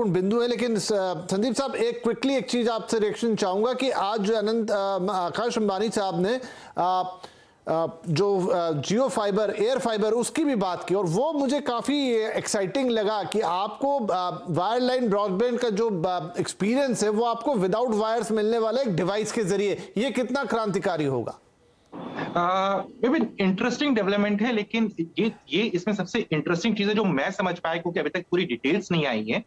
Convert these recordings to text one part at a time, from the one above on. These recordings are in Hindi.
महत्वपूर्ण बिंदु है। लेकिन संदीप साहब, एक क्विकली एक चीज आपसे रिएक्शन चाहूंगा कि आज जो आकाश अंबानी साहब ने जो जियो फाइबर, एयर फाइबर, उसकी भी बात की, और वो मुझे काफी एक्साइटिंग लगा कि आपको वायरलाइन ब्रॉडबैंड का जो एक्सपीरियंस है वो आपको विदाउट वायर्स मिलने वाला एक डिवाइस के जरिए। ये कितना क्रांतिकारी होगा? इंटरेस्टिंग डेवलपमेंट है, लेकिन ये इसमें सबसे इंटरेस्टिंग चीज है जो मैं समझ पाया, क्योंकि अभी तक पूरी डिटेल्स नहीं आई है।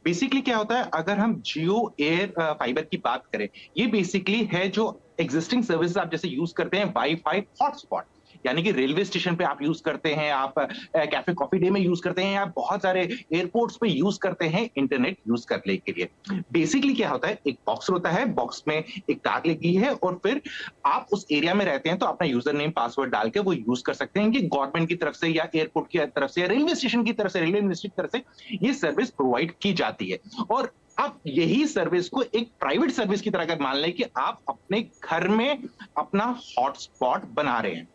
बेसिकली क्या होता है, अगर हम जियो एयर फाइबर की बात करें, ये बेसिकली है जो एग्जिस्टिंग सर्विसेज आप जैसे यूज करते हैं, वाईफाई हॉटस्पॉट, यानी कि रेलवे स्टेशन पे आप यूज करते हैं, आप कैफे कॉफी डे में यूज करते हैं, आप बहुत सारे एयरपोर्ट्स पे यूज करते हैं इंटरनेट यूज करने के लिए। बेसिकली क्या होता है, एक बॉक्स होता है, बॉक्स में एक टैग लगी है, और फिर आप उस एरिया में रहते हैं तो अपना यूजर नेम पासवर्ड डाल के वो यूज कर सकते हैं कि गवर्नमेंट की तरफ से या एयरपोर्ट की तरफ से या रेलवे स्टेशन की तरफ से, रेलवे मिनिस्ट्री की तरफ से ये सर्विस प्रोवाइड की जाती है। और आप यही सर्विस को एक प्राइवेट सर्विस की तरह अगर मान लें कि आप अपने घर में अपना हॉटस्पॉट बना रहे हैं,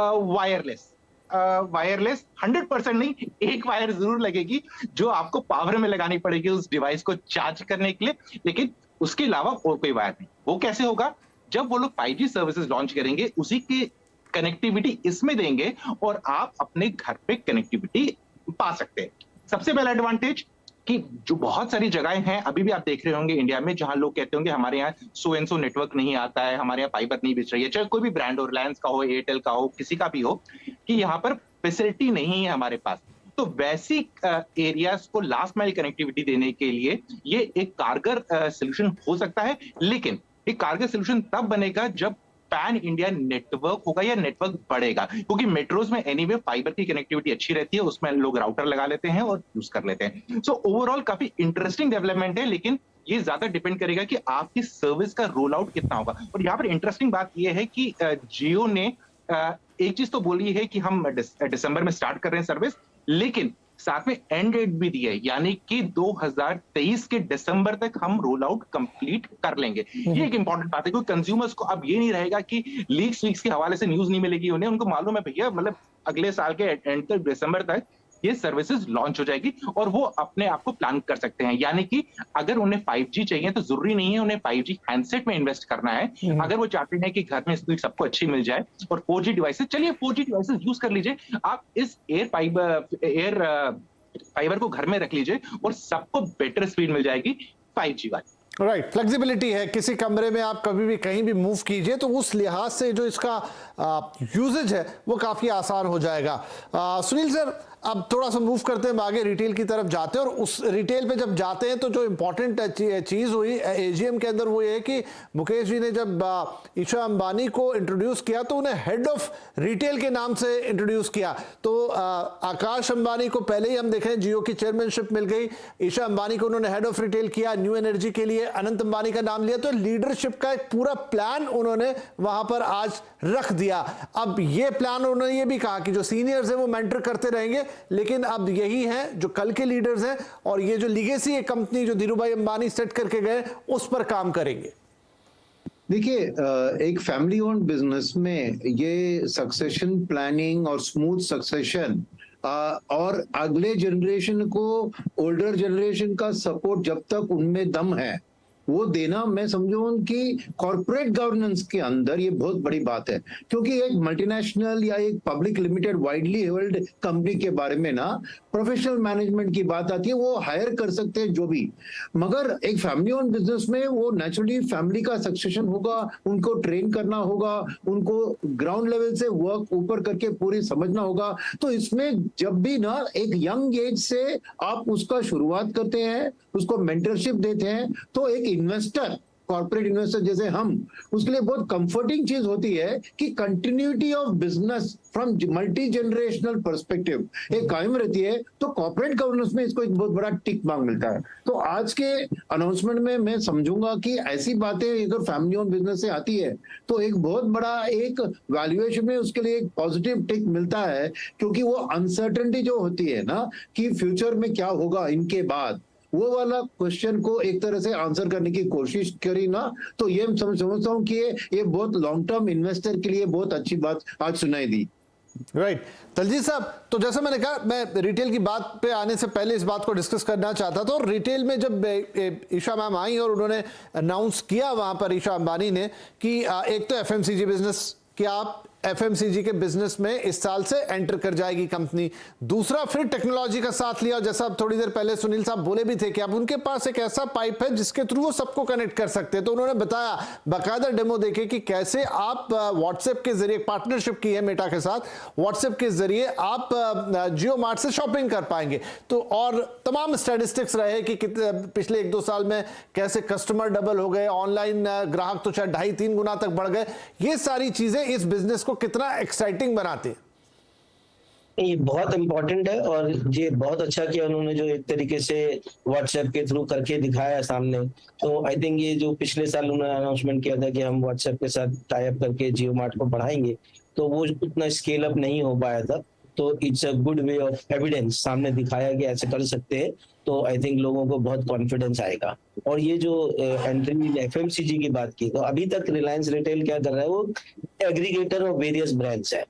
वायरलेस 100% नहीं, एक वायर जरूर लगेगी जो आपको पावर में लगानी पड़ेगी उस डिवाइस को चार्ज करने के लिए, लेकिन उसके अलावा और कोई वायर नहीं। वो कैसे होगा? जब वो लोग 5G सर्विसेज लॉन्च करेंगे, उसी की कनेक्टिविटी इसमें देंगे और आप अपने घर पे कनेक्टिविटी पा सकते हैं। सबसे पहला एडवांटेज कि जो बहुत सारी जगहें हैं, अभी भी आप देख रहे होंगे इंडिया में, जहां लोग कहते होंगे हमारे यहाँ सो एंड सो नेटवर्क नहीं आता है, हमारे यहाँ फाइबर नहीं बिछ रही है, चाहे कोई भी ब्रांड हो, रिलायंस का हो, एयरटेल का हो, किसी का भी हो, कि यहाँ पर फैसिलिटी नहीं है हमारे पास। तो वैसी एरियाज को लास्ट माइल कनेक्टिविटी देने के लिए ये एक कारगर सोल्यूशन हो सकता है। लेकिन एक कारगर सोल्यूशन तब बनेगा जब पैन इंडिया नेटवर्क होगा या नेटवर्क बढ़ेगा, क्योंकि मेट्रोज में एनीवे फाइबर की कनेक्टिविटी अच्छी रहती है, उसमें लोग राउटर लगा लेते हैं और यूज कर लेते हैं। सो ओवरऑल काफी इंटरेस्टिंग डेवलपमेंट है, लेकिन ये ज्यादा डिपेंड करेगा कि आपकी सर्विस का रोल आउट कितना होगा। और यहाँ पर इंटरेस्टिंग बात यह है कि जियो ने एक चीज तो बोली है कि हम दिसंबर में स्टार्ट कर रहे हैं सर्विस, लेकिन साथ में एंड डेट भी दी है, यानी कि 2023 के दिसंबर तक हम रोल आउट कंप्लीट कर लेंगे। ये एक इंपॉर्टेंट बात है, क्योंकि कंज्यूमर्स को अब ये नहीं रहेगा कि लीक्स वीक्स के हवाले से न्यूज नहीं मिलेगी उन्हें। उनको मालूम है भैया, मतलब अगले साल के एंड तक, दिसंबर तक ये सर्विसेज लॉन्च हो जाएगी और वो अपने आप को प्लान कर सकते हैं। यानी कि अगर उन्हें 5G चाहिए तो जरूरी नहीं है उन्हें 5G हैंडसेट में इन्वेस्ट करना है। अगर वो चाहते हैं कि घर में स्पीड सबको अच्छी मिल जाए और 4G डिवाइसेस, चलिए 4G डिवाइसेस यूज कर लीजिए। आप इस एयर फाइबर को घर में रख लीजिए और सबको बेटर स्पीड मिल जाएगी 5G वाली। राइट, फ्लेक्सिबिलिटी है, किसी कमरे में आप कभी भी कहीं भी मूव कीजिए, तो उस लिहाज से जो इसका यूजेज है वो काफी आसान हो जाएगा। सुनील सर, अब थोड़ा सा मूव करते हैं आगे, रिटेल की तरफ जाते हैं, और उस रिटेल पे जब जाते हैं तो जो इंपॉर्टेंट चीज हुई एजीएम के अंदर वो ये है कि मुकेश जी ने जब ईशा अंबानी को इंट्रोड्यूस किया तो उन्हें हेड ऑफ रिटेल के नाम से इंट्रोड्यूस किया। तो आकाश अंबानी को पहले ही हम देखें जियो की चेयरमैनशिप मिल गई, ईशा अंबानी को उन्होंने हेड ऑफ रिटेल किया, न्यू एनर्जी के लिए अनंत अंबानी का नाम लिया, तो लीडरशिप का एक पूरा प्लान उन्होंने वहां पर आज रख दिया। अब ये प्लान उन्होंने ये भी कहा कि जो सीनियर्स हैं वो मेंटर करते रहेंगे, लेकिन अब यही हैं जो कल के लीडर्स हैं, और ये जो लीगेसी है कंपनी जो धीरूभाई अंबानी सेट करके गए उस पर काम करेंगे। देखिए, एक फैमिली ओन्ड बिजनेस में ये सक्सेशन प्लानिंग और स्मूथ सक्सेशन और अगले जनरेशन को ओल्डर जनरेशन का सपोर्ट जब तक उनमें दम है वो देना, मैं समझूं कि कॉर्पोरेट गवर्नेंस के अंदर ये बहुत बड़ी बात है। क्योंकि एक मल्टीनेशनल या एक public limited widely held company के बारे में ना प्रोफेशनल मैनेजमेंट की बात आती है, वो हायर कर सकते हैं जो भी, मगर एक फैमिली ओन बिजनेस में वो नेचुरली फैमिली का सक्सेशन होगा, उनको ट्रेन करना होगा, उनको ग्राउंड लेवल से वर्क ऊपर करके पूरी समझना होगा। तो इसमें जब भी ना एक यंग एज से आप उसका शुरुआत करते हैं, उसको मेंटरशिप देते हैं, तो एक इन्वेस्टर, कॉर्पोरेट इन्वेस्टर जैसे हम, उसके लिए बहुत कंफर्टिंग चीज होती है कि continuity of business from multi generational perspective एक कायम रहती है। तो कॉर्पोरेट गवर्नेंस में इसको एक बहुत बड़ा टिक मार्क मिलता है। तो आज के अनाउंसमेंट में मैं समझूंगा कि ऐसी बातें अगर फैमिली ओन बिजनेस से आती है तो एक बहुत बड़ा एक वैल्यूएशन में उसके लिए एक पॉजिटिव टिक मिलता है, क्योंकि वो अनसर्टेनिटी जो होती है ना कि फ्यूचर में क्या होगा इनके बाद, वो वाला क्वेश्चन को एक तरह से आंसर करने की कोशिश करी ना, तो ये समझता हूँ कि ये बहुत लॉन्ग टर्म इन्वेस्टर के लिए बहुत अच्छी बात आज सुनाई दी। राइट दलजीत साहब, तो जैसा मैंने कहा, मैं रिटेल की बात पे आने से पहले इस बात को डिस्कस करना चाहता था। और रिटेल में जब ईशा मैम आई और उन्होंने अनाउंस किया वहां पर ईशा अंबानी ने कि एक तो एफएमसीजी बिजनेस कि आप एफएमसीजी के बिजनेस में इस साल से एंटर कर जाएगी कंपनी, दूसरा फिर टेक्नोलॉजी का साथ लिया, जैसा अब थोड़ी देर पहले सुनील साहब बोले भी थे कि अब उनके पास एक ऐसा पाइप है जिसके थ्रू वो सबको कनेक्ट कर सकते हैं। तो उन्होंने बताया, बाकायदा डेमो देखे कि कैसे आप व्हाट्सएप के जरिए पार्टनरशिप की है मेटा के साथ, व्हाट्सएप के जरिए आप जियो मार्ट से शॉपिंग कर पाएंगे। तो और तमाम स्टैटिस्टिक्स रहे कि पिछले 1-2 साल में कैसे कस्टमर डबल हो गए, ऑनलाइन ग्राहक तो शायद 2.5-3 गुना तक बढ़ गए। ये सारी चीजें इस बिजनेस को कितना एक्साइटिंग बनाती है? ये बहुत इम्पोर्टेंट है और ये बहुत अच्छा किया उन्होंने जो एक तरीके से व्हाट्सएप के थ्रू करके दिखाया सामने। तो आई थिंक ये जो पिछले साल उन्होंने अनाउंसमेंट किया था कि हम व्हाट्सएप के साथ टाई अप करके जियो मार्ट को बढ़ाएंगे, तो वो उतना स्केल अप नहीं हो पाया था। तो it's a good way of evidence, सामने दिखाया कि ऐसे कर सकते हैं। तो आई थिंक लोगों को बहुत कॉन्फिडेंस आएगा। और ये जो एंट्री एफएमसीजी की बात की, तो अभी तक रिलायंस रिटेल क्या कर रहा है, वो एग्रीगेटर ऑफ वेरियस ब्रांड्स है।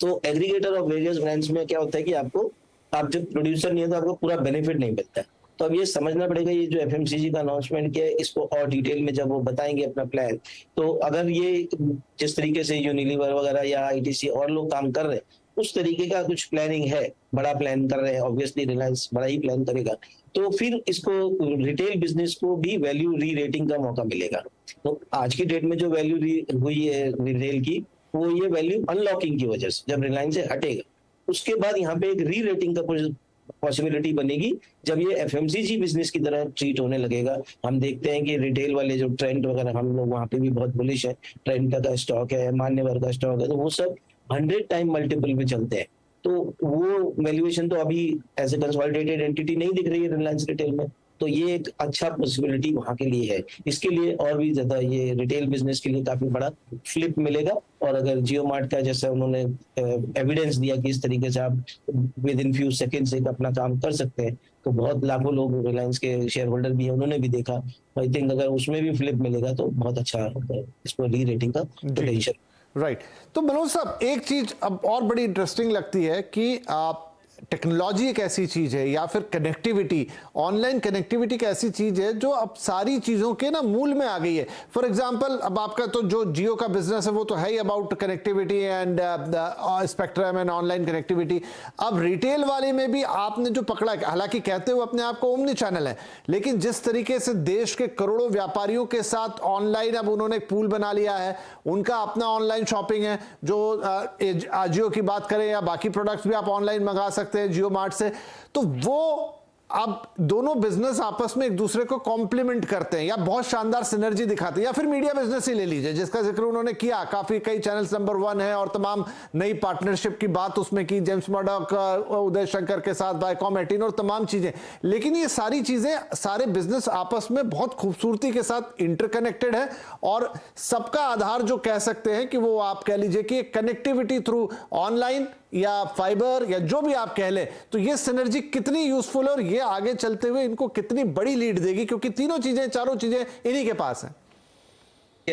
तो एग्रीगेटर ऑफ वेरियस ब्रांड्स में क्या होता है कि आप जब प्रोड्यूसर नहीं है तो आपको पूरा बेनिफिट नहीं मिलता है। तो अब ये समझना पड़ेगा, ये जो एफएमसीजी का अनाउंसमेंट किया है, इसको और डिटेल में जब वो बताएंगे अपना प्लान, तो अगर ये जिस तरीके से यूनिलीवर वगैरह या आईटीसी और लोग काम कर रहे हैं, उस तरीके का कुछ प्लानिंग है, बड़ा प्लान कर रहे हैं, ऑब्वियसली रिलायंस बड़ा ही प्लान करेगा, तो फिर इसको रिटेल बिजनेस को भी वैल्यू री रेटिंग का मौका मिलेगा। तो आज की डेट में जो वैल्यू हुई है रिटेल की, वो ये वैल्यू अनलॉकिंग की वजह से, जब रिलायंस से हटेगा उसके बाद यहाँ पे एक री रेटिंग का कुछ पॉसिबिलिटी बनेगी, जब ये एफएमसीजी बिजनेस की तरह ट्रीट होने लगेगा। हम देखते हैं कि रिटेल वाले जो ट्रेंड वगैरह, हम लोग वहाँ पे भी बहुत बुलिश है, ट्रेंड का स्टॉक है, मान्यवर का स्टॉक है, तो वो सब 100 टाइम मल्टीपल पे चलते हैं। तो वो वैल्यूएशन तो अभी एज ए कंसोलिडेटेड एंटिटी नहीं दिख रही है रिलायंस रिटेल में। तो ये एक अच्छा पॉसिबिलिटी वहां के लिए है। इसके लिए और भी ज्यादा ये रिटेल बिजनेस के लिए काफी बड़ा फ्लिप मिलेगा। और अगर जियो मार्ट का जैसा उन्होंने एविडेंस दिया कि इस तरीके से आप विद इन फ्यू सेकेंड्स एक अपना काम कर सकते हैं, तो बहुत लाखों लोग रिलायंस के शेयर होल्डर भी है, उन्होंने भी देखा। आई थिंक अगर उसमें भी फ्लिप मिलेगा तो बहुत अच्छा इसको री रेटिंग का पोटेंशियल। राइट तो मनोज साहब, एक चीज अब और बड़ी इंटरेस्टिंग लगती है कि आप टेक्नोलॉजी एक ऐसी चीज है या फिर कनेक्टिविटी, ऑनलाइन कनेक्टिविटी एक ऐसी चीज है जो अब सारी चीजों के ना मूल में आ गई है। फॉर एग्जांपल, अब आपका तो जो जियो का बिजनेस है वो तो है ही about connectivity and spectrum and online connectivity. अब रिटेल वाले में भी आपने जो पकड़ा, हालांकि कहते हुए अपने आप को ओमनी चैनल है, लेकिन जिस तरीके से देश के करोड़ों व्यापारियों के साथ ऑनलाइन अब उन्होंने एक पूल बना लिया है, उनका अपना ऑनलाइन शॉपिंग है, जो जियो की बात करें या बाकी प्रोडक्ट्स भी आप ऑनलाइन मंगा सकते हैं जियो मार्ट से, तो वो अब दोनों बिजनेस आपस में एक दूसरे को कॉम्प्लीमेंट करते हैं या बहुत शानदार सिनर्जी दिखाते हैं। या फिर मीडिया बिजनेस ही ले लीजिए जिसका जिक्र उन्होंने किया, काफी कई चैनल्स नंबर 1 है और तमाम नई पार्टनरशिप की बात उसमें की, जेम्स मर्डॉक, उदय शंकर के साथ, वायकॉम 18 और तमाम चीजें। लेकिन ये सारी चीजें, सारे बिजनेस आपस में बहुत खूबसूरती के साथ इंटरकनेक्टेड है और सबका आधार जो कह सकते हैं कि वो आप कह लीजिए कि कनेक्टिविटी थ्रू ऑनलाइन या फाइबर या जो भी आप कह ले, तो ये सिनर्जी कितनी यूजफुल है और ये आगे चलते हुए इनको कितनी बड़ी लीड देगी, क्योंकि तीनों चीजें, चारों चीजें इन्हीं के पास हैं।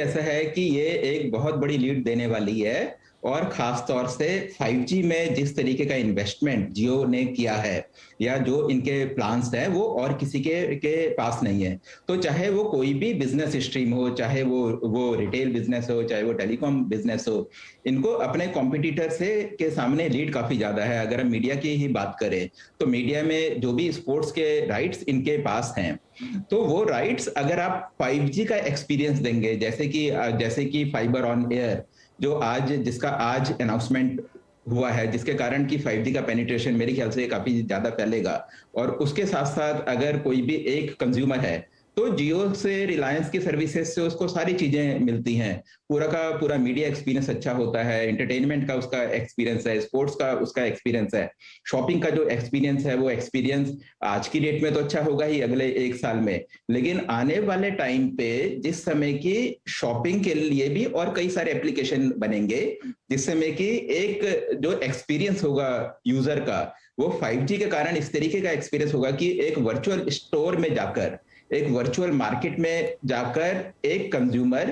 ऐसा है कि ये एक बहुत बड़ी लीड देने वाली है और खास तौर से 5G में जिस तरीके का इन्वेस्टमेंट जियो ने किया है या जो इनके प्लान्स हैं वो और किसी के पास नहीं है। तो चाहे वो कोई भी बिजनेस स्ट्रीम हो, चाहे वो रिटेल बिजनेस हो, चाहे वो टेलीकॉम बिजनेस हो, इनको अपने कॉम्पिटिटर से के सामने लीड काफी ज्यादा है। अगर हम मीडिया की ही बात करें तो मीडिया में जो भी स्पोर्ट्स के राइट्स इनके पास हैं, तो वो राइट्स अगर आप 5G का एक्सपीरियंस देंगे, जैसे कि फाइबर ऑन एयर जिसका आज अनाउंसमेंट हुआ है, जिसके कारण कि 5G का पेनिट्रेशन मेरे ख्याल से काफी ज्यादा फैलेगा। और उसके साथ साथ अगर कोई भी एक कंज्यूमर है तो जियो से, रिलायंस की सर्विसेज से उसको सारी चीजें मिलती हैं, पूरा का पूरा मीडिया एक्सपीरियंस अच्छा होता है, एंटरटेनमेंट का उसका एक्सपीरियंस है, स्पोर्ट्स का उसका एक्सपीरियंस है, शॉपिंग का जो एक्सपीरियंस है वो एक्सपीरियंस आज की डेट में तो अच्छा होगा ही अगले 1 साल में, लेकिन आने वाले टाइम पे जिस समय की शॉपिंग के लिए भी और कई सारे एप्लीकेशन बनेंगे, जिस समय की एक जो एक्सपीरियंस होगा यूजर का वो 5G के कारण इस तरीके का एक्सपीरियंस होगा कि एक वर्चुअल स्टोर में जाकर, एक वर्चुअल मार्केट में जाकर एक कंज्यूमर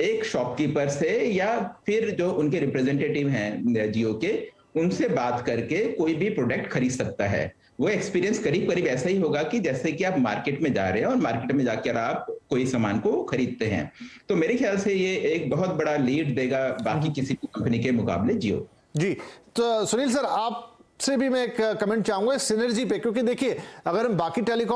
एक शॉपकीपर से या फिर जो उनके रिप्रेजेंटेटिव हैं जियो के, उनसे बात करके कोई भी प्रोडक्ट खरीद सकता है। वो एक्सपीरियंस करीब करीब ऐसा ही होगा कि जैसे कि आप मार्केट में जा रहे हैं और मार्केट में जाकर आप कोई सामान को खरीदते हैं। तो मेरे ख्याल से ये एक बहुत बड़ा लीड देगा बाकी किसी कंपनी के मुकाबले जियो। जी, तो सुनील सर, आप से भी मैं एक कमेंट चाहूंगा सिनर्जी पे, क्योंकि देखिए अगर हम बाकी टेलीकॉम